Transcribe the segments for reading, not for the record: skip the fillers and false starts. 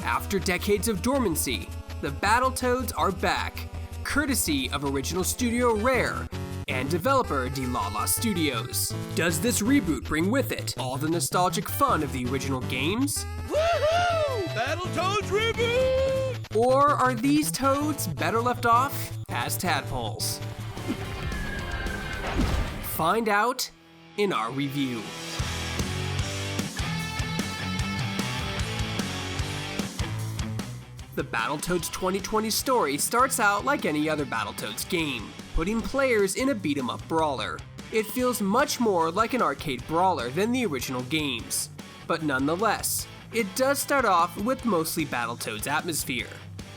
After decades of dormancy, the Battletoads are back, courtesy of original studio Rare and developer Dlala Studios. Does this reboot bring with it all the nostalgic fun of the original games? Woohoo! Battletoads reboot! Or are these toads better left off as tadpoles? Find out in our review. The Battletoads 2020 story starts out like any other Battletoads game, putting players in a beat-em-up brawler. It feels much more like an arcade brawler than the original games, but nonetheless, it does start off with mostly Battletoads atmosphere.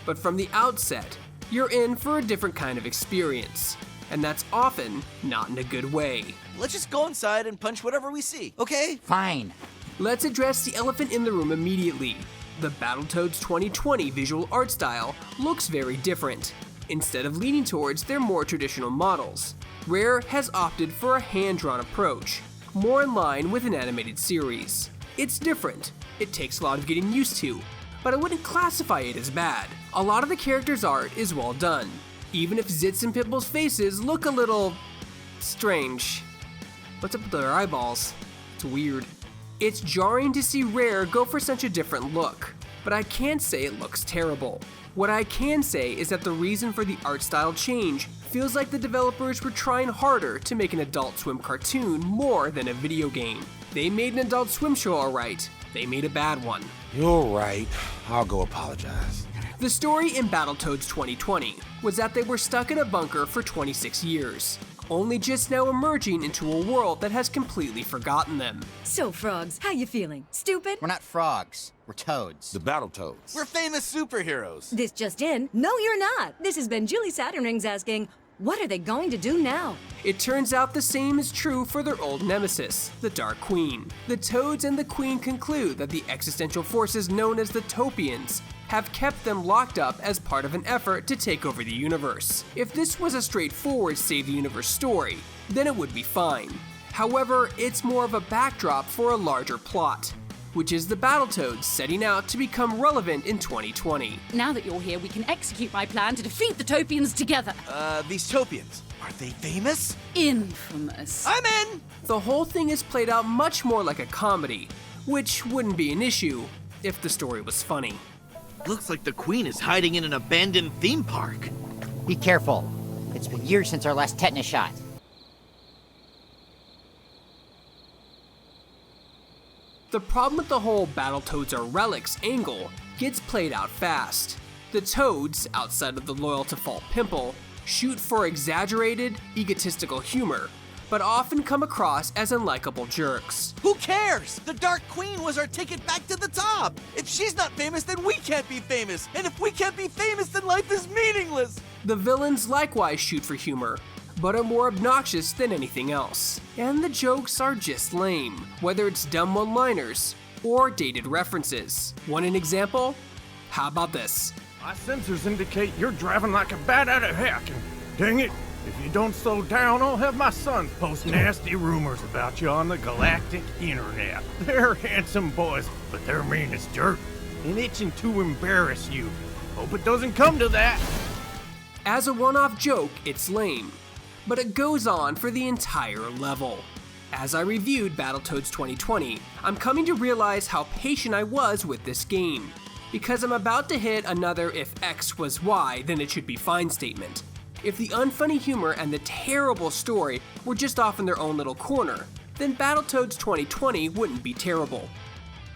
But from the outset, you're in for a different kind of experience, and that's often not in a good way. Let's just go inside and punch whatever we see, okay? Fine. Let's address the elephant in the room immediately. The Battletoads 2020 visual art style looks very different. Instead of leaning towards their more traditional models, Rare has opted for a hand-drawn approach, more in line with an animated series. It's different, it takes a lot of getting used to, but I wouldn't classify it as bad. A lot of the characters' art is well done, even if Zitz and Pimple's faces look a little strange. What's up with their eyeballs? It's weird. It's jarring to see Rare go for such a different look, but I can't say it looks terrible. What I can say is that the reason for the art style change feels like the developers were trying harder to make an Adult Swim cartoon more than a video game. They made an Adult Swim show alright, they made a bad one. You're right, I'll go apologize. The story in Battletoads 2020 was that they were stuck in a bunker for 26 years, only just now emerging into a world that has completely forgotten them. So, frogs, how you feeling? Stupid? We're not frogs. We're toads. The Battletoads. We're famous superheroes. This just in. No, you're not. This has been Julie Saturn Rings asking, what are they going to do now? It turns out the same is true for their old nemesis, the Dark Queen. The Toads and the Queen conclude that the existential forces known as the Topians have kept them locked up as part of an effort to take over the universe. If this was a straightforward Save the Universe story, then it would be fine. However, it's more of a backdrop for a larger plot, which is the Battletoads setting out to become relevant in 2020. Now that you're here, we can execute my plan to defeat the Topians together. These Topians, are they famous? Infamous. I'm in! The whole thing is played out much more like a comedy, which wouldn't be an issue if the story was funny. Looks like the Queen is hiding in an abandoned theme park. Be careful. It's been years since our last tetanus shot. The problem with the whole Battletoads are relics angle gets played out fast. The Toads, outside of the loyal to fault Pimple, shoot for exaggerated, egotistical humor, but often come across as unlikable jerks. Who cares? The Dark Queen was our ticket back to the top. If she's not famous, then we can't be famous. And if we can't be famous, then life is meaningless. The villains likewise shoot for humor, but are more obnoxious than anything else. And the jokes are just lame, whether it's dumb one-liners or dated references. Want an example? How about this? My sensors indicate you're driving like a bat out of heck, and dang it, if you don't slow down, I'll have my sons post nasty rumors about you on the galactic internet. They're handsome boys, but they're mean as dirt and itching to embarrass you. Hope it doesn't come to that. As a one-off joke, it's lame, but it goes on for the entire level. As I reviewed Battletoads 2020, I'm coming to realize how patient I was with this game, because I'm about to hit another if X was Y, then it should be fine statement. If the unfunny humor and the terrible story were just off in their own little corner, then Battletoads 2020 wouldn't be terrible.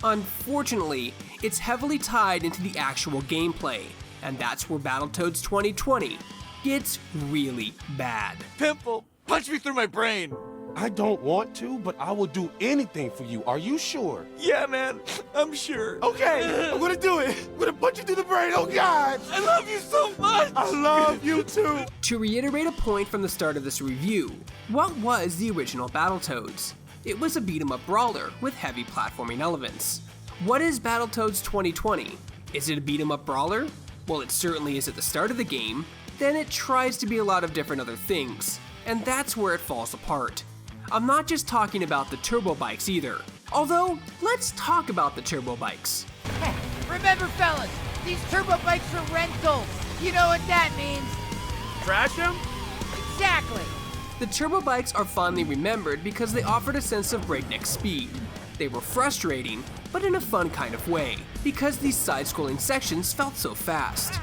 Unfortunately, it's heavily tied into the actual gameplay, and that's where Battletoads 2020 gets really bad. Pimple, punch me through my brain. I don't want to, but I will do anything for you. Are you sure? Yeah, man, I'm sure. Okay, I'm gonna do it. I'm gonna punch you through the brain, oh God! I love you so much. I love you too. To reiterate a point from the start of this review, what was the original Battletoads? It was a beat-em-up brawler with heavy platforming elements. What is Battletoads 2020? Is it a beat-em-up brawler? Well, it certainly is at the start of the game. Then it tries to be a lot of different other things, and that's where it falls apart. I'm not just talking about the turbo bikes either. Although, let's talk about the turbo bikes. Remember, fellas, these turbo bikes are rentals. You know what that means. Trash him? Exactly. The turbo bikes are fondly remembered because they offered a sense of breakneck speed. They were frustrating, but in a fun kind of way, because these side-scrolling sections felt so fast.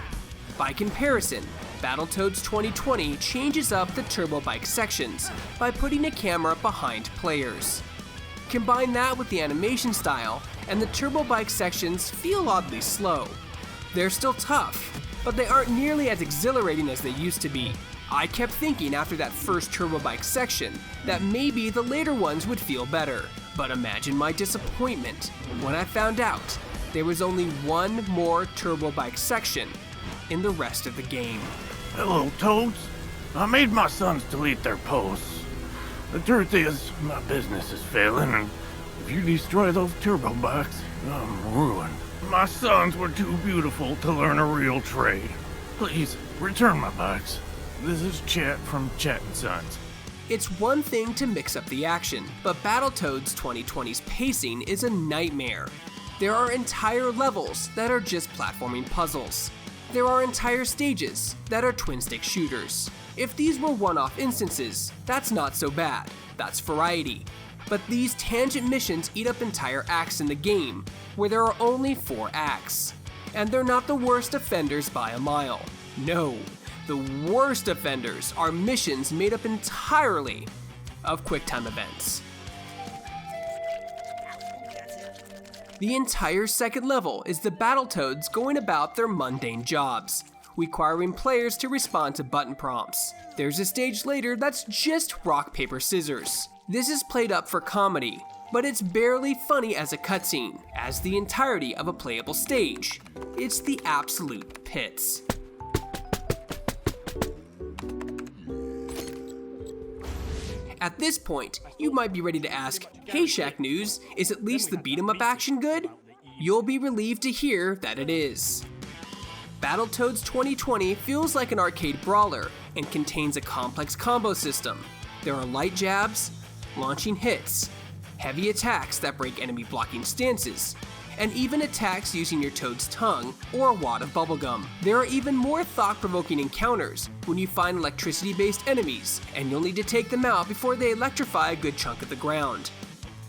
By comparison, Battletoads 2020 changes up the turbo bike sections by putting a camera behind players. Combine that with the animation style, and the turbo bike sections feel oddly slow. They're still tough, but they aren't nearly as exhilarating as they used to be. I kept thinking after that first turbo bike section that maybe the later ones would feel better, but imagine my disappointment when I found out there was only one more turbo bike section in the rest of the game. Hello, Toads. I made my sons delete their posts. The truth is, my business is failing, and if you destroy those turbo bikes, I'm ruined. My sons were too beautiful to learn a real trade. Please, return my bikes. This is Chat from Chat and Sons. It's one thing to mix up the action, but Battletoads 2020's pacing is a nightmare. There are entire levels that are just platforming puzzles. There are entire stages that are twin-stick shooters. If these were one-off instances, that's not so bad. That's variety. But these tangent missions eat up entire acts in the game, where there are only 4 acts. And they're not the worst offenders by a mile. No, the worst offenders are missions made up entirely of QuickTime events. The entire second level is the Battletoads going about their mundane jobs, requiring players to respond to button prompts. There's a stage later that's just rock, paper, scissors. This is played up for comedy, but it's barely funny as a cutscene, as the entirety of a playable stage. It's the absolute pits. At this point, you might be ready to ask, hey Shacknews, is at least the beat-em-up action good? You'll be relieved to hear that it is. Battletoads 2020 feels like an arcade brawler and contains a complex combo system. There are light jabs, launching hits, heavy attacks that break enemy blocking stances, and even attacks using your Toad's tongue or a wad of bubblegum. There are even more thought-provoking encounters when you find electricity-based enemies, and you'll need to take them out before they electrify a good chunk of the ground.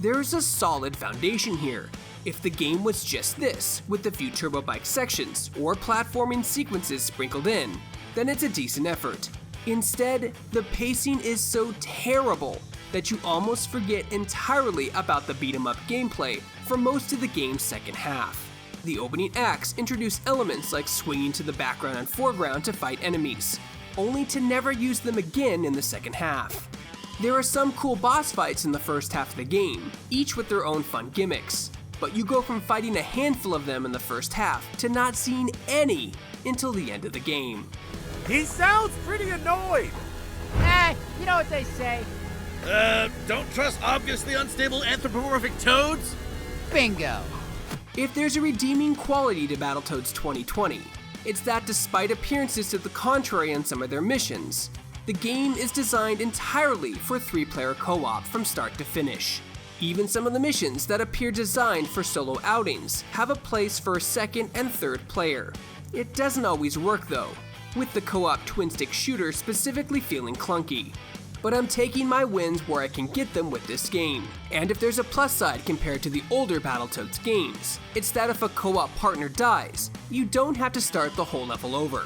There's a solid foundation here. If the game was just this, with a few turbo bike sections or platforming sequences sprinkled in, then it's a decent effort. Instead, the pacing is so terrible that you almost forget entirely about the beat-em-up gameplay for most of the game's second half. The opening acts introduce elements like swinging to the background and foreground to fight enemies, only to never use them again in the second half. There are some cool boss fights in the first half of the game, each with their own fun gimmicks, but you go from fighting a handful of them in the first half to not seeing any until the end of the game. He sounds pretty annoyed. You know what they say. Don't trust obviously unstable anthropomorphic toads? Bingo. If there's a redeeming quality to Battletoads 2020, it's that despite appearances to the contrary on some of their missions, the game is designed entirely for 3-player co-op from start to finish. Even some of the missions that appear designed for solo outings have a place for a second and third player. It doesn't always work though, with the co-op twin-stick shooter specifically feeling clunky. But I'm taking my wins where I can get them with this game. And if there's a plus side compared to the older Battletoads games, it's that if a co-op partner dies, you don't have to start the whole level over.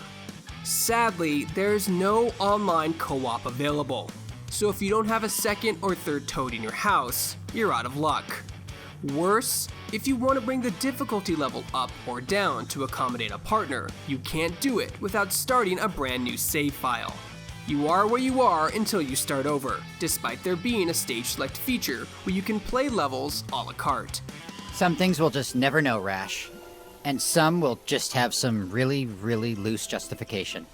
Sadly, there's no online co-op available, so if you don't have a second or third Toad in your house, you're out of luck. Worse, if you want to bring the difficulty level up or down to accommodate a partner, you can't do it without starting a brand new save file. You are where you are until you start over, despite there being a stage select feature where you can play levels a la carte. Some things we'll just never know, Rash. And some will just have some really, really loose justification.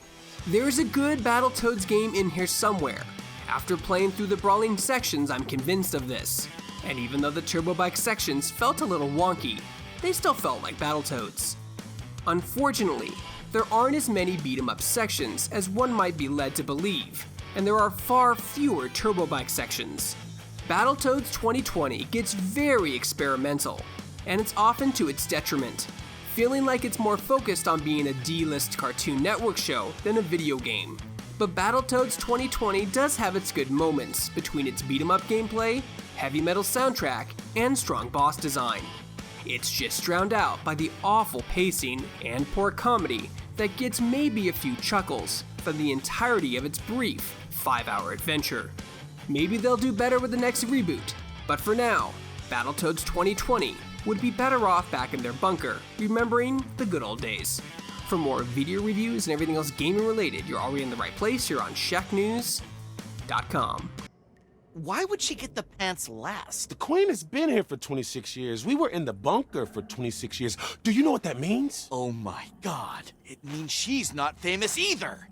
There's a good Battletoads game in here somewhere. After playing through the brawling sections, I'm convinced of this. And even though the turbo bike sections felt a little wonky, they still felt like Battletoads. Unfortunately, there aren't as many beat-em-up sections as one might be led to believe, and there are far fewer turbo bike sections. Battletoads 2020 gets very experimental, and it's often to its detriment, feeling like it's more focused on being a D-list Cartoon Network show than a video game. But Battletoads 2020 does have its good moments between its beat-em-up gameplay, heavy metal soundtrack, and strong boss design. It's just drowned out by the awful pacing and poor comedy that gets maybe a few chuckles for the entirety of its brief 5-hour adventure. Maybe they'll do better with the next reboot, but for now, Battletoads 2020 would be better off back in their bunker, remembering the good old days. For more video reviews and everything else gaming related, you're already in the right place. You're on Shacknews.com. Why would she get the pants last? The Queen has been here for 26 years. We were in the bunker for 26 years. Do you know what that means? Oh my god, it means she's not famous either.